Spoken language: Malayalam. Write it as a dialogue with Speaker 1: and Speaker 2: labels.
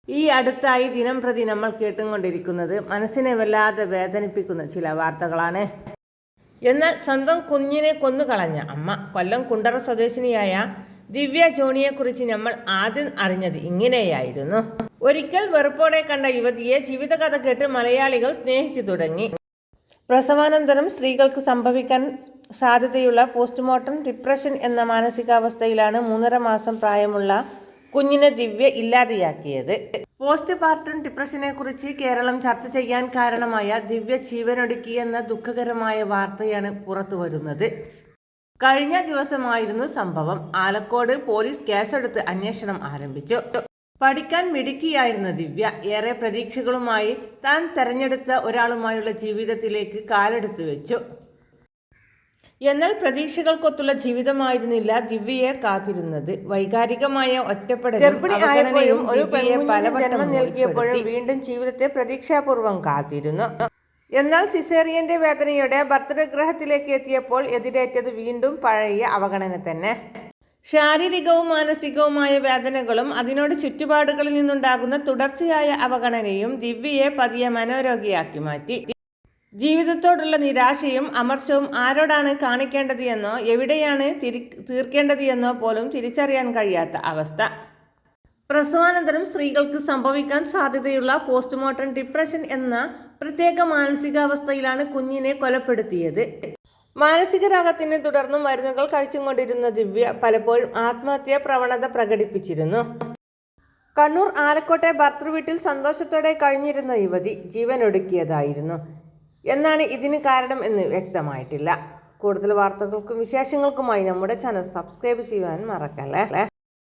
Speaker 1: ഈ അടുത്തായി ദിനം പ്രതി നമ്മൾ കേട്ടുകൊണ്ടിരിക്കുന്നത് മനസ്സിനെ വല്ലാതെ വേദനിപ്പിക്കുന്ന ചില വാർത്തകളാണ്. എന്നാൽ സ്വന്തം കുഞ്ഞിനെ കൊന്നുകളഞ്ഞ അമ്മ കൊല്ലം കുണ്ടറ സ്വദേശിനിയായ ദിവ്യ ജോണിയെക്കുറിച്ച് നമ്മൾ ആദ്യം അറിഞ്ഞത് ഇങ്ങനെയായിരുന്നു. ഒരിക്കൽ വെറുപ്പോടെ കണ്ട യുവതിയെ ജീവിതകഥ കേട്ട് മലയാളികൾ സ്നേഹിച്ചു തുടങ്ങി. പ്രസവാനന്തരം സ്ത്രീകൾക്ക് സംഭവിക്കാൻ സാധ്യതയുള്ള പോസ്റ്റ്മോർട്ടം ഡിപ്രഷൻ എന്ന മാനസികാവസ്ഥയിലാണ് 3.5 മാസം പ്രായമുള്ള കുഞ്ഞിനെ ദിവ്യ ഇല്ലാതെയാക്കിയത്. പോസ്റ്റ് പാർട്ടം ഡിപ്രഷനെ കുറിച്ച് കേരളം ചർച്ച ചെയ്യാൻ കാരണമായ ദിവ്യ ജീവനൊടുക്കിയെന്ന ദുഃഖകരമായ വാർത്തയാണ് പുറത്തു വരുന്നത്. കഴിഞ്ഞ ദിവസമായിരുന്നു സംഭവം. ആലക്കോട് പോലീസ് കേസെടുത്ത് അന്വേഷണം ആരംഭിച്ചു. പഠിക്കാൻ മിടുക്കിയായിരുന്ന ദിവ്യ ഏറെ പ്രതീക്ഷകളുമായി താൻ തെരഞ്ഞെടുത്ത ഒരാളുമായുള്ള ജീവിതത്തിലേക്ക് കാലെടുത്തു വെച്ചു. എന്നാൽ പ്രതീക്ഷകൾക്കൊത്തുള്ള ജീവിതമായിരുന്നില്ല ദിവ്യയെ കാത്തിരുന്നത്. വൈകാരികമായ ഒറ്റപ്പെടൽ, ഗർഭിണിയായപ്പോഴും ഒരു പെൺകുഞ്ഞിന് ജന്മം നൽകിയപ്പോഴും വീണ്ടും ജീവിതത്തെ പ്രതീക്ഷാപൂർവ്വം കാത്തിരുന്നു. എന്നാൽ സിസേറിയന്റെ വേദനയോടെ ഭർതൃഗൃഹത്തിലേക്ക് എത്തിയപ്പോൾ എതിരേറ്റത് വീണ്ടും പഴയ അവഗണന തന്നെ. ശാരീരികവും മാനസികവുമായ വേദനകളും അതിനോട് ചുറ്റുപാടുകളിൽ നിന്നുണ്ടാകുന്ന തുടർച്ചയായ അവഗണനയും ദിവ്യയെ പതിയെ മനോരോഗിയാക്കി മാറ്റി. ജീവിതത്തോടുള്ള നിരാശയും അമർഷവും ആരോടാണ് കാണിക്കേണ്ടത് എന്നോ എവിടെയാണ് തീർക്കേണ്ടത് എന്നോ പോലും തിരിച്ചറിയാൻ കഴിയാത്ത അവസ്ഥ. പ്രസവാനന്തരം സ്ത്രീകൾക്ക് സംഭവിക്കാൻ സാധ്യതയുള്ള പോസ്റ്റ്മോർട്ടം ഡിപ്രഷൻ എന്ന പ്രത്യേക മാനസികാവസ്ഥയിലാണ് കുഞ്ഞിനെ കൊലപ്പെടുത്തിയത്. മാനസിക രോഗത്തിനെ തുടർന്ന് മരുന്നുകൾ കഴിച്ചുകൊണ്ടിരുന്ന ദിവ്യ പലപ്പോഴും ആത്മഹത്യാ പ്രവണത പ്രകടിപ്പിച്ചിരുന്നു. കണ്ണൂർ ആലക്കോട്ടെ ഭർതൃവീട്ടിൽ സന്തോഷത്തോടെ കഴിഞ്ഞിരുന്ന യുവതി ജീവനൊടുക്കിയതായിരുന്നു. എന്നാണ് ഇതിന് കാരണം എന്ന് വ്യക്തമായിട്ടില്ല. കൂടുതൽ വാർത്തകൾക്കും വിശേഷങ്ങൾക്കുമായി നമ്മുടെ ചാനൽ സബ്സ്ക്രൈബ് ചെയ്യാൻ മറക്കല്ലേ.